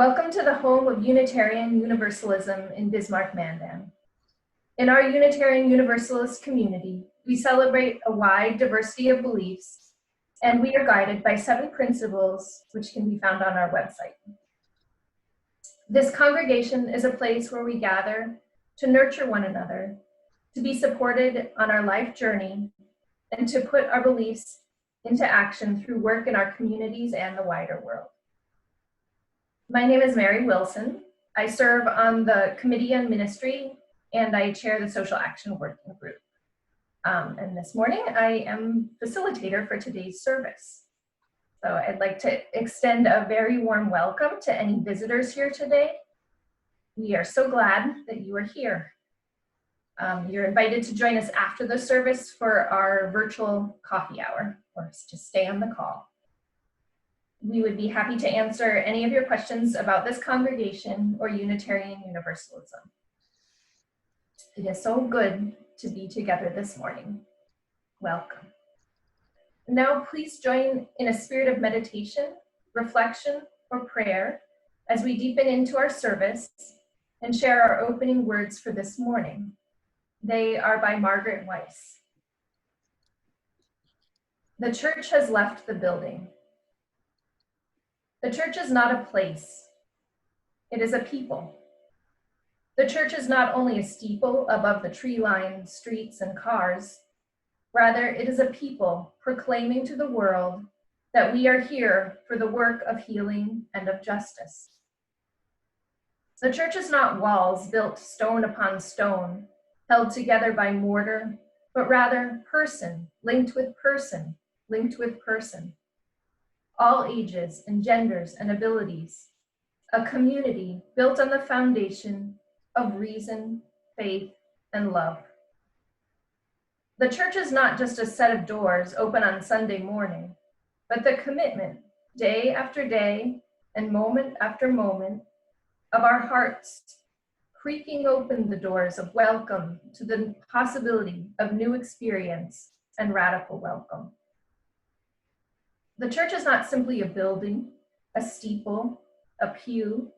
Welcome to the home of Unitarian Universalism in Bismarck, Mandan. In our Unitarian Universalist community, we celebrate a wide diversity of beliefs, and we are guided by 7 principles which can be found on our website. This congregation is a place where we gather to nurture one another, to be supported on our life journey, and to put our beliefs into action through work in our communities and the wider world. My name is Mary Wilson. I serve on the Committee on Ministry, and I chair the Social Action Working Group. And this morning, I am facilitator for today's service. So I'd like to extend a very warm welcome to any visitors here today. We are so glad that you are here. You're invited to join us after the service for our virtual coffee hour, or just stay on the call. We would be happy to answer any of your questions about this congregation or Unitarian Universalism. It is so good to be together this morning. Welcome. Now, please join in a spirit of meditation, reflection, or prayer as we deepen into our service and share our opening words for this morning. They are by Margaret Weiss. The church has left the building. The church is not a place, it is a people. The church is not only a steeple above the tree-lined streets and cars, rather it is a people proclaiming to the world that we are here for the work of healing and of justice. The church is not walls built stone upon stone, held together by mortar, but rather person, linked with person, linked with person. All ages and genders and abilities, a community built on the foundation of reason, faith, and love. The church is not just a set of doors open on Sunday morning, but the commitment, day after day and moment after moment, of our hearts creaking open the doors of welcome to the possibility of new experience and radical welcome. The church is not simply a building, a steeple, a pew.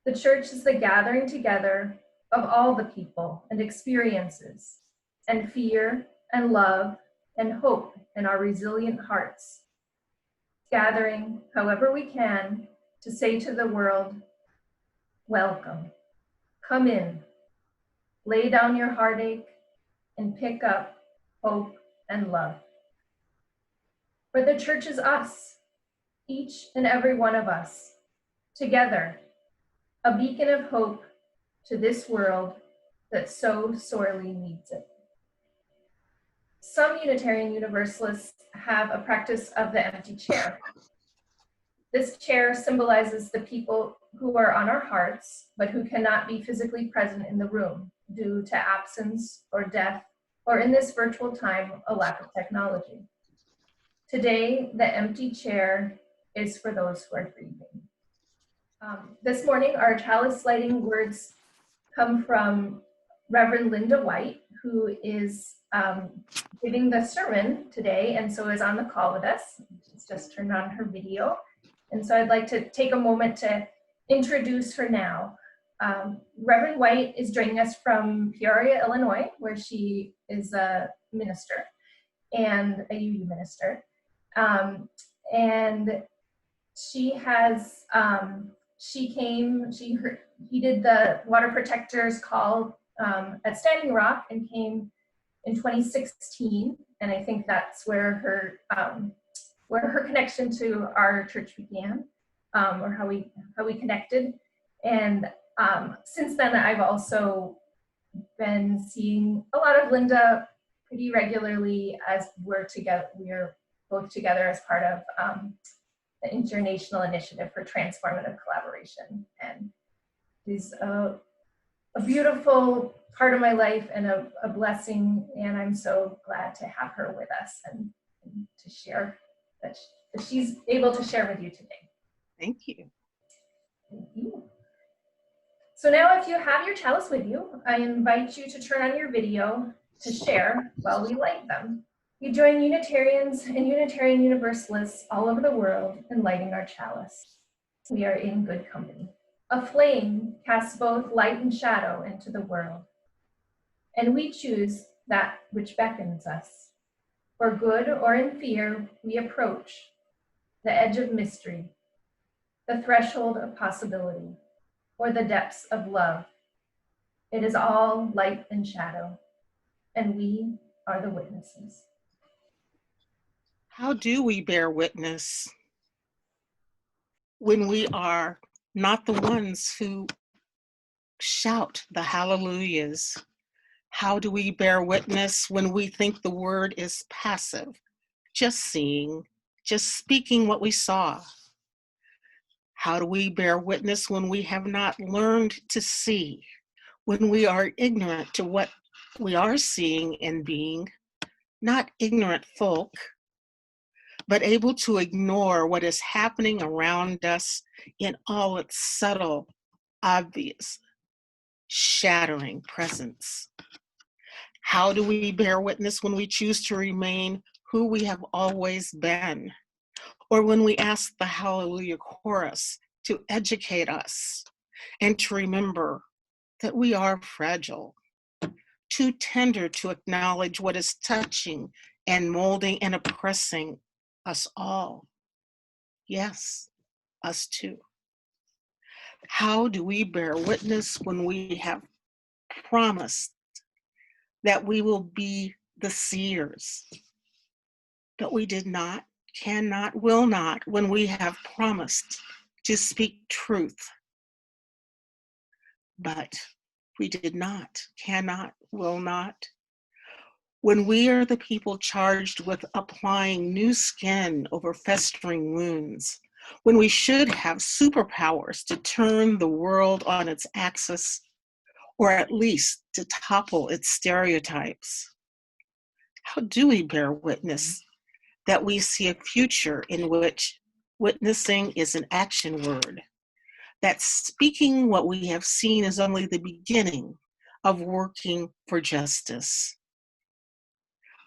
The church is the gathering together of all the people and experiences, and fear and love and hope in our resilient hearts. Gathering, however we can, to say to the world, welcome, come in, lay down your heartache, and pick up hope and love. For the church is us, each and every one of us, together, a beacon of hope to this world that so sorely needs it. Some Unitarian Universalists have a practice of the empty chair. This chair symbolizes the people who are on our hearts, but who cannot be physically present in the room due to absence or death, or in this virtual time, a lack of technology. Today, the empty chair is for those who are grieving. This morning, our chalice lighting words come from Reverend Lynnda White, who is giving the sermon today, and so is on the call with us. She's just turned on her video. And so I'd like to take a moment to introduce her now. Reverend White is joining us from Peoria, Illinois, where she is a minister and a UU minister. And she has, he did the Water Protectors call at Standing Rock and came in 2016. And I think that's where her connection to our church began, or how we connected. And since then, I've also been seeing a lot of Lynnda pretty regularly as we're both together as part of the International Initiative for Transformative Collaboration. And she's a beautiful part of my life and a blessing, and I'm so glad to have her with us and to share that she's able to share with you today. Thank you. Thank you. So now if you have your chalice with you, I invite you to turn on your video to share while we light them. We join Unitarians and Unitarian Universalists all over the world in lighting our chalice. we are in good company. A flame casts both light and shadow into the world, and we choose that which beckons us. For good or in fear, we approach the edge of mystery, the threshold of possibility, or the depths of love. It is all light and shadow, and we are the witnesses. How do we bear witness when we are not the ones who shout the hallelujahs? How do we bear witness when we think the word is passive, just seeing, just speaking what we saw? How do we bear witness when we have not learned to see, when we are ignorant to what we are seeing and being, not ignorant folk, but able to ignore what is happening around us in all its subtle, obvious, shattering presence? How do we bear witness when we choose to remain who we have always been? Or when we ask the Hallelujah Chorus to educate us and to remember that we are fragile, too tender to acknowledge what is touching and molding and oppressing us all. Yes, us too. How do we bear witness when we have promised that we will be the seers, but we did not, cannot, will not, when we have promised to speak truth, but we did not, cannot, will not? When we are the people charged with applying new skin over festering wounds, when we should have superpowers to turn the world on its axis, or at least to topple its stereotypes? How do we bear witness that we see a future in which witnessing is an action word, that speaking what we have seen is only the beginning of working for justice,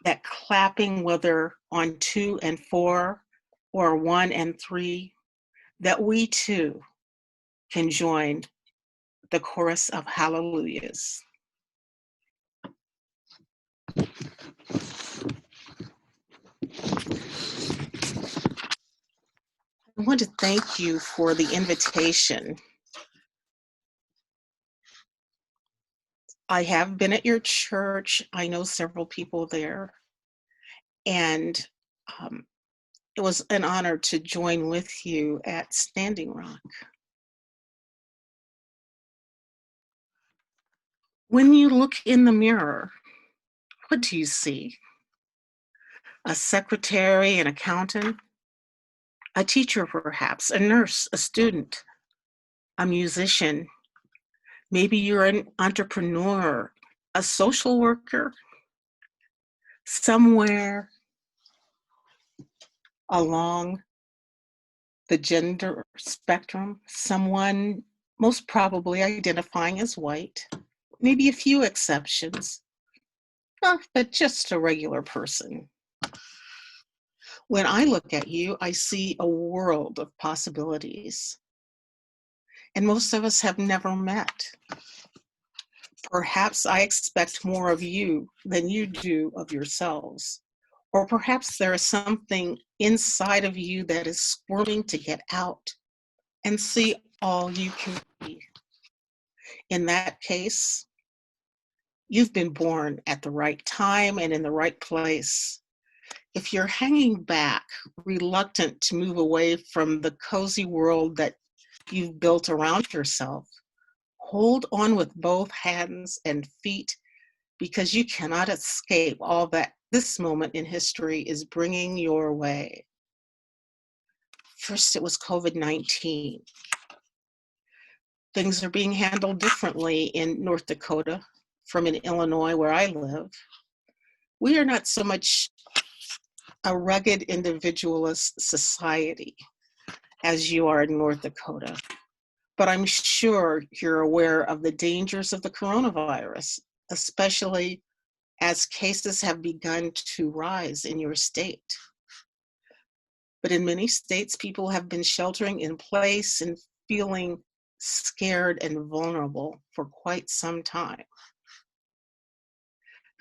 that clapping, whether on 2 and 4 or 1 and 3, that we too can join the chorus of hallelujahs? I want to thank you for the invitation. I have been at your church. I know several people there. And it was an honor to join with you at Standing Rock. When you look in the mirror, what do you see? A secretary, an accountant, a teacher perhaps, a nurse, a student, a musician. Maybe you're an entrepreneur, a social worker. Somewhere along the gender spectrum, someone most probably identifying as white, maybe a few exceptions, but just a regular person. When I look at you, I see a world of possibilities. And most of us have never met. Perhaps I expect more of you than you do of yourselves. Or perhaps there is something inside of you that is squirming to get out and see all you can be. In that case, you've been born at the right time and in the right place. If you're hanging back, reluctant to move away from the cozy world that you've built around yourself, hold on with both hands and feet, because you cannot escape all that this moment in history is bringing your way. First, it was COVID-19. Things are being handled differently in North Dakota from in Illinois, where I live. We are not so much a rugged individualist society as you are in North Dakota, but I'm sure you're aware of the dangers of the coronavirus, especially as cases have begun to rise in your state. But in many states, people have been sheltering in place and feeling scared and vulnerable for quite some time.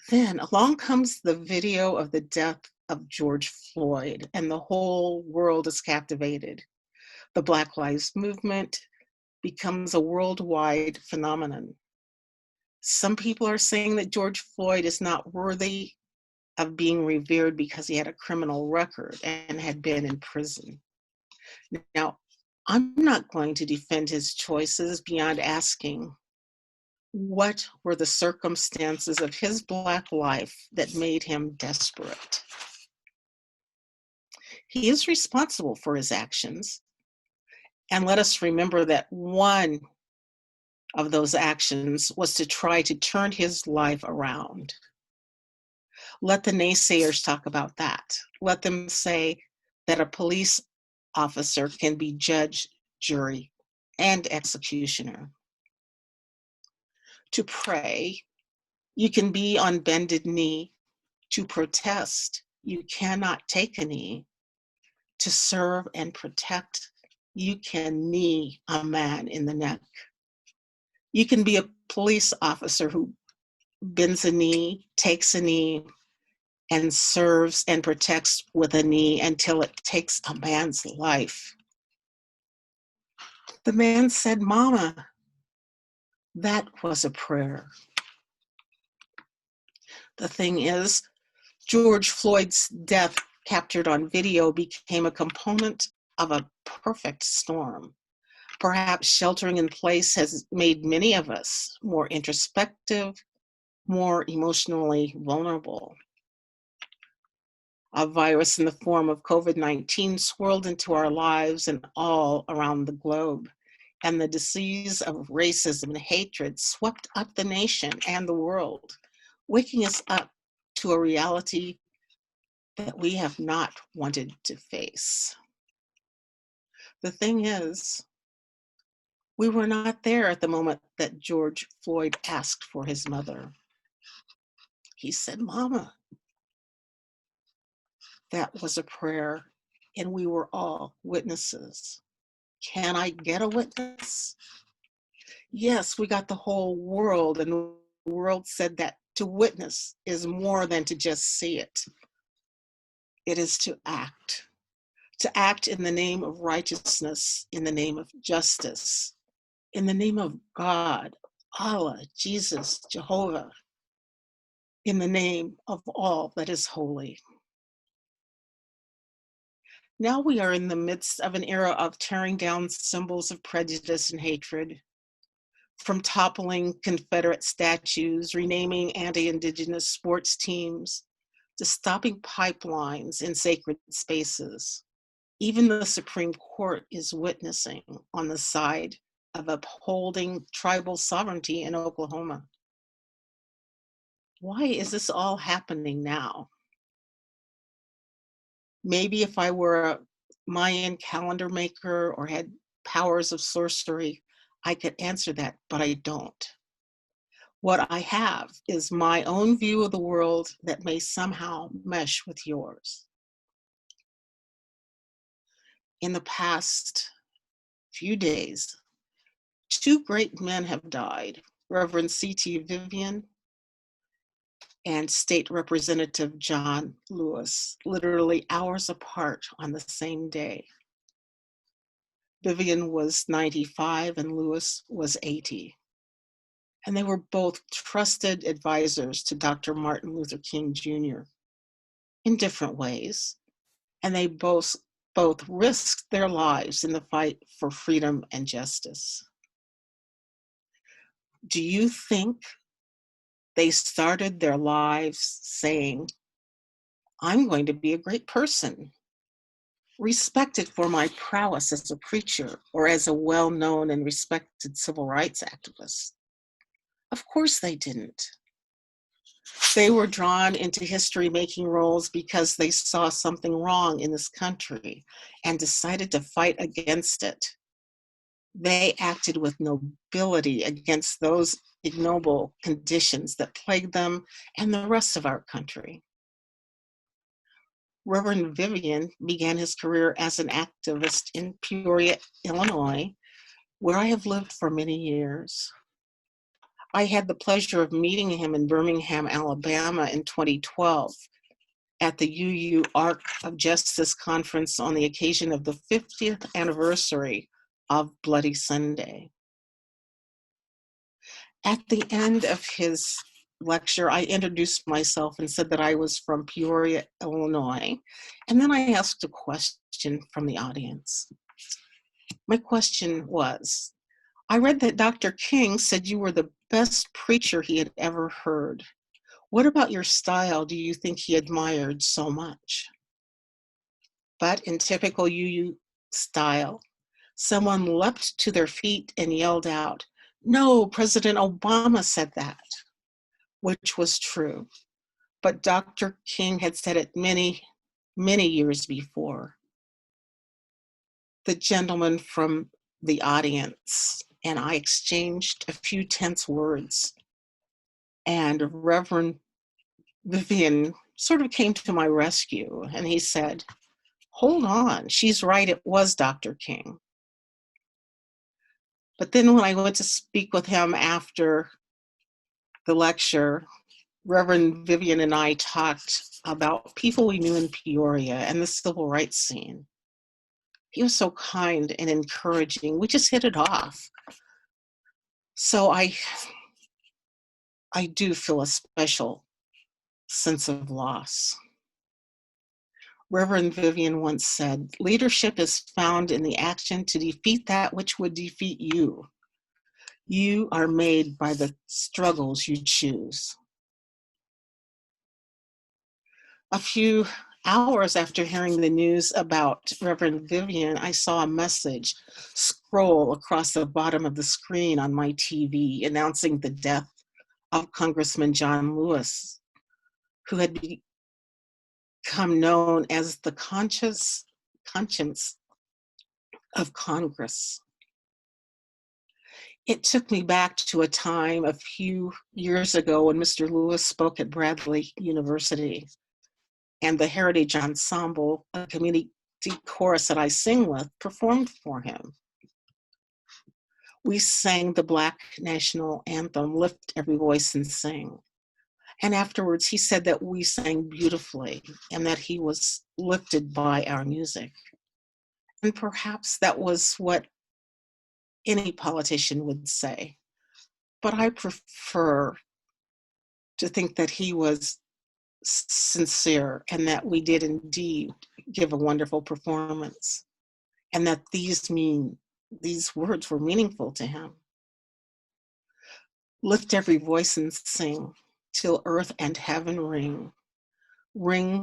Then along comes the video of the death of George Floyd, and the whole world is captivated. The Black Lives Movement becomes a worldwide phenomenon. Some people are saying that George Floyd is not worthy of being revered because he had a criminal record and had been in prison. Now, I'm not going to defend his choices beyond asking, what were the circumstances of his Black life that made him desperate? He is responsible for his actions. And let us remember that one of those actions was to try to turn his life around. Let the naysayers talk about that. Let them say that a police officer can be judge, jury, and executioner. To pray, you can be on bended knee. To protest, you cannot take a knee. To serve and protect, you can knee a man in the neck. You can be a police officer who bends a knee, takes a knee, and serves and protects with a knee until it takes a man's life. The man said, "Mama." That was a prayer. The thing is, George Floyd's death, captured on video, became a component of a perfect storm. Perhaps sheltering in place has made many of us more introspective, more emotionally vulnerable. A virus in the form of COVID-19 swirled into our lives and all around the globe. And the disease of racism and hatred swept up the nation and the world, waking us up to a reality that we have not wanted to face. The thing is, we were not there at the moment that George Floyd asked for his mother. He said, "Mama." That was a prayer, and we were all witnesses. Can I get a witness? Yes, we got the whole world, and the world said that to witness is more than to just see it. It is to act in the name of righteousness, in the name of justice, in the name of God, Allah, Jesus, Jehovah, in the name of all that is holy. Now we are in the midst of an era of tearing down symbols of prejudice and hatred, from toppling Confederate statues, renaming anti-Indigenous sports teams, to stopping pipelines in sacred spaces. Even the Supreme Court is witnessing on the side of upholding tribal sovereignty in Oklahoma. Why is this all happening now? Maybe if I were a Mayan calendar maker or had powers of sorcery, I could answer that, but I don't. What I have is my own view of the world that may somehow mesh with yours. In the past few days, two great men have died, Reverend C.T. Vivian and State Representative John Lewis, literally hours apart on the same day. Vivian was 95 and Lewis was 80. And they were both trusted advisors to Dr. Martin Luther King Jr. in different ways. And they both risked their lives in the fight for freedom and justice. Do you think they started their lives saying, "I'm going to be a great person, respected for my prowess as a preacher or as a well-known and respected civil rights activist"? Of course they didn't. They were drawn into history-making roles because they saw something wrong in this country and decided to fight against it. They acted with nobility against those ignoble conditions that plagued them and the rest of our country. Reverend Vivian began his career as an activist in Peoria, Illinois, where I have lived for many years. I had the pleasure of meeting him in Birmingham, Alabama in 2012 at the UU Arc of Justice Conference on the occasion of the 50th anniversary of Bloody Sunday. At the end of his lecture, I introduced myself and said that I was from Peoria, Illinois, and then I asked a question from the audience. My question was, I read that Dr. King said you were the best preacher he had ever heard. What about your style do you think he admired so much? But in typical UU style, someone leapt to their feet and yelled out, "No, President Obama said that," which was true. But Dr. King had said it many, many years before. The gentleman from the audience and I exchanged a few tense words, and Reverend Vivian sort of came to my rescue, and he said, "Hold on, she's right, it was Dr. King." But then when I went to speak with him after the lecture, Reverend Vivian and I talked about people we knew in Peoria and the civil rights scene. He was so kind and encouraging. We just hit it off. So I do feel a special sense of loss. Reverend Vivian once said, "Leadership is found in the action to defeat that which would defeat you. You are made by the struggles you choose." A few hours after hearing the news about Reverend Vivian, I saw a message scroll across the bottom of the screen on my TV announcing the death of Congressman John Lewis, who had become known as the conscience of Congress. It took me back to a time a few years ago when Mr. Lewis spoke at Bradley University, and the Heritage Ensemble, a community chorus that I sing with, performed for him. We sang the Black national anthem, "Lift Every Voice and Sing." And afterwards, he said that we sang beautifully and that he was lifted by our music. And perhaps that was what any politician would say. But I prefer to think that he was sincere and that we did indeed give a wonderful performance and that these words were meaningful to him. Lift every voice and sing till earth and heaven ring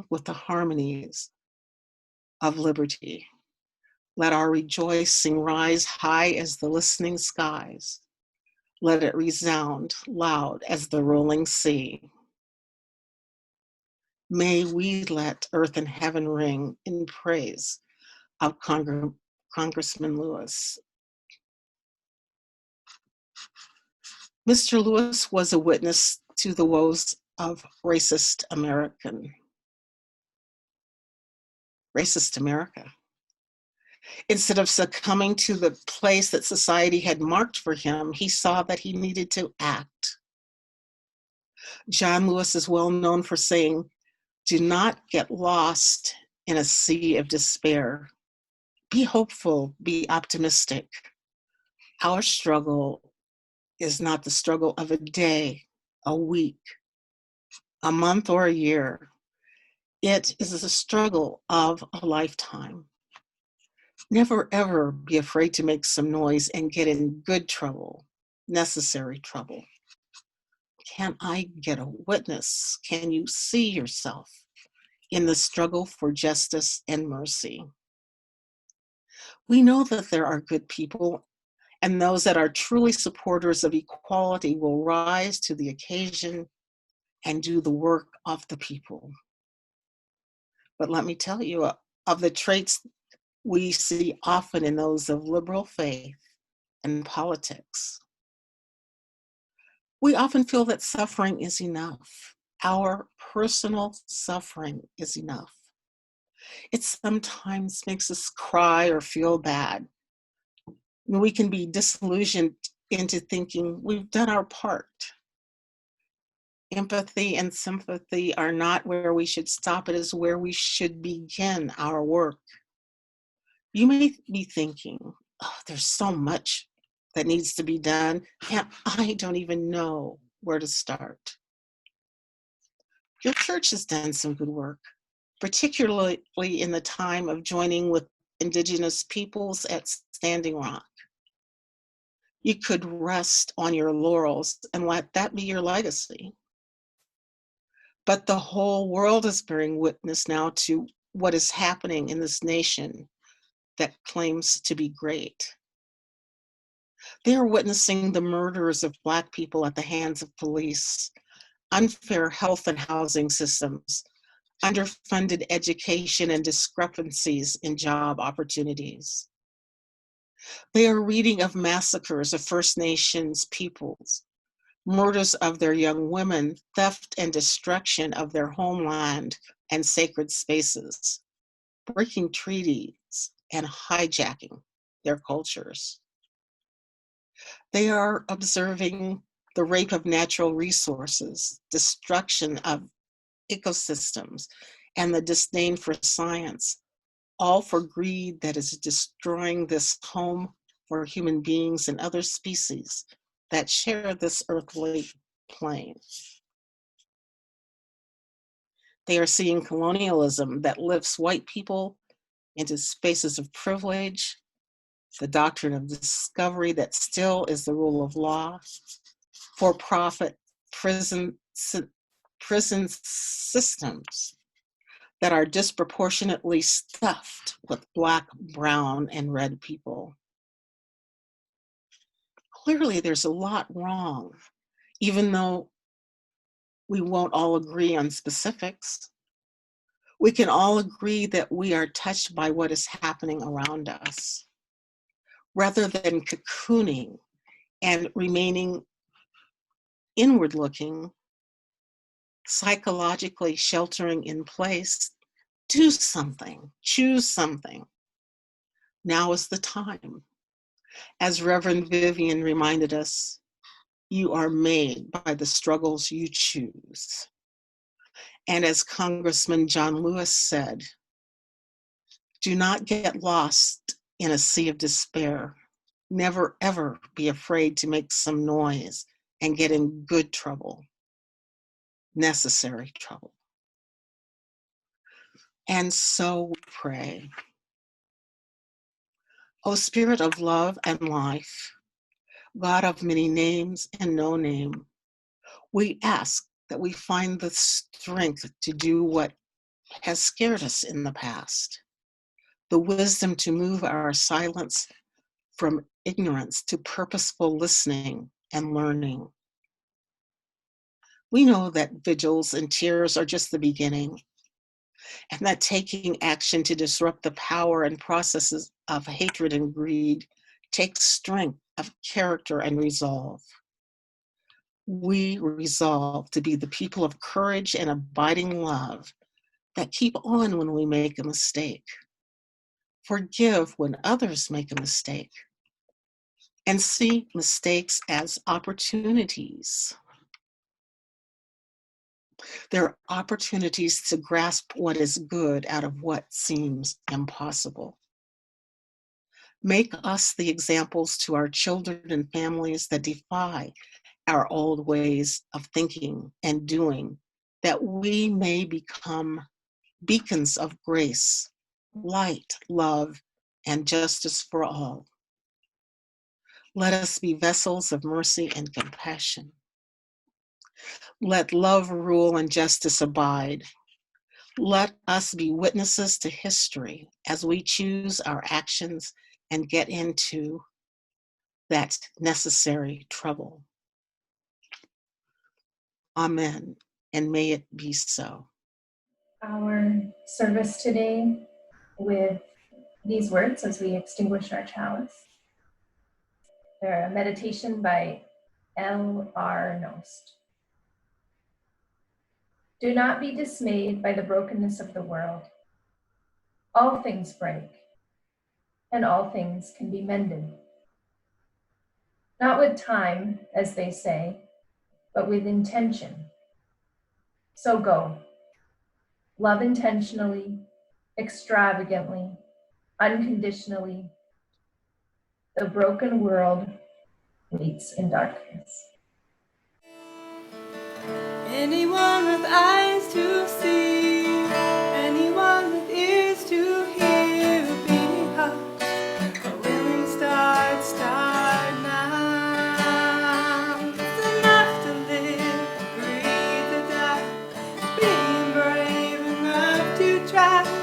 with the harmonies of liberty. Let our rejoicing rise high as the listening skies. Let it resound loud as the rolling sea. May we let earth and heaven ring in praise of Congressman Lewis. Mr. Lewis was a witness to the woes of racist America. Instead of succumbing to the place that society had marked for him, he saw that he needed to act. John Lewis is well known for saying, "Do not get lost in a sea of despair. Be hopeful, be optimistic. Our struggle is not the struggle of a day, a week, a month, or a year. It is a struggle of a lifetime. Never, ever be afraid to make some noise and get in good trouble, necessary trouble." Can I get a witness? Can you see yourself in the struggle for justice and mercy? We know that there are good people, and those that are truly supporters of equality will rise to the occasion and do the work of the people. But let me tell you, of the traits we see often in those of liberal faith and politics, we often feel that suffering is enough. Our personal suffering is enough. It sometimes makes us cry or feel bad. We can be disillusioned into thinking we've done our part. Empathy and sympathy are not where we should stop. It is where we should begin our work. You may be thinking, oh, there's so much that needs to be done, and I don't even know where to start. Your church has done some good work, particularly in the time of joining with Indigenous peoples at Standing Rock. You could rest on your laurels and let that be your legacy. But the whole world is bearing witness now to what is happening in this nation that claims to be great. They are witnessing the murders of Black people at the hands of police, unfair health and housing systems, underfunded education, and discrepancies in job opportunities. They are reading of massacres of First Nations peoples, murders of their young women, theft and destruction of their homeland and sacred spaces, breaking treaties and hijacking their cultures. They are observing the rape of natural resources, destruction of ecosystems, and the disdain for science, all for greed that is destroying this home for human beings and other species that share this earthly plane. They are seeing colonialism that lifts white people into spaces of privilege, the doctrine of discovery that still is the rule of law, for-profit prison systems that are disproportionately stuffed with Black, brown, and red people. Clearly, there's a lot wrong, even though we won't all agree on specifics. We can all agree that we are touched by what is happening around us. Rather than cocooning and remaining inward looking, psychologically sheltering in place, do something, choose something. Now is the time. As Reverend Vivian reminded us, you are made by the struggles you choose. And as Congressman John Lewis said, do not get lost in a sea of despair. Never, ever be afraid to make some noise and get in good trouble, necessary trouble. And so we pray. O Spirit of love and life, God of many names and no name, we ask that we find the strength to do what has scared us in the past, the wisdom to move our silence from ignorance to purposeful listening and learning. We know that vigils and tears are just the beginning, and that taking action to disrupt the power and processes of hatred and greed takes strength of character and resolve. We resolve to be the people of courage and abiding love that keep on when we make a mistake, forgive when others make a mistake, and see mistakes as opportunities. They're opportunities to grasp what is good out of what seems impossible. Make us the examples to our children and families that defy our old ways of thinking and doing, that we may become beacons of grace, light, love, and justice for all. Let us be vessels of mercy and compassion. Let love rule and justice abide. Let us be witnesses to history as we choose our actions and get into that necessary trouble. Amen, and may it be so. Our service today with these words as we extinguish our chalice. They're a meditation by L.R. Nost. Do not be dismayed by the brokenness of the world. All things break, and all things can be mended. Not with time, as they say, but with intention. So go. Love intentionally, extravagantly, unconditionally. The broken world waits in darkness. Anyone with eyes to see, anyone with ears to hear, a beating heart, a willing start now. It's enough to live, breathe or die, being brave enough to try.